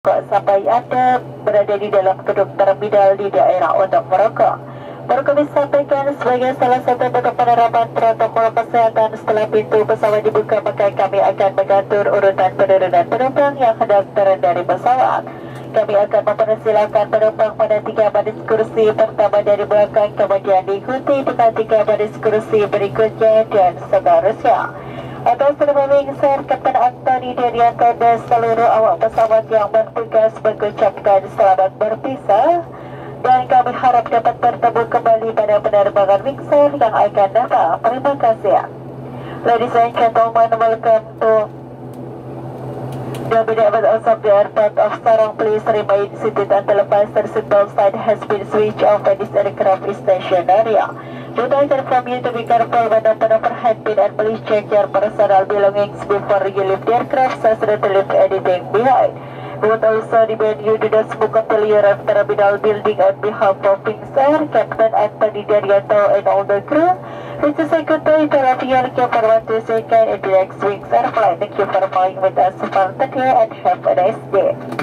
sampai Anda berada di dalam gedung terminal di daerah untuk merokok. Perlu kami sampaikan sebagai salah satu bentuk penerapan protokol kesehatan setelah pintu pesawat dibuka, maka kami akan mengatur urutan penurunan penumpang yang hendak turun dari pesawat. Kami akan mempersilakan penumpang pada 3 baris kursi pertama dari belakang, kemudian diikuti dengan 3 baris kursi berikutnya dan seterusnya. Atas nama Wing Air Kapten Antoni Derianto dan seluruh awak pesawat yang bertugas mengucapkan selamat berpisah, dan kami harap dapat bertemu kembali pada penerbangan Wing Air yang akan datang. Terima kasih. Ladies and gentlemen, welcome to the benefit of the airport of Sarang. Please remain seated until the fasten seatbelt sign has been switched off and this aircraft is stationary. We would like from you to be careful when open overhead bin, and please check your personal belongings before you leave the aircraft so as not to leave anything behind. We would also remind you to not smoke until you arrive terminal building. On behalf of Wing Air, Captain Antoni Derianto and all the crew, this is a good day to all of you. Thank you for what you say in the next Wing Air flight. Thank you for flying with us for today and have a nice day.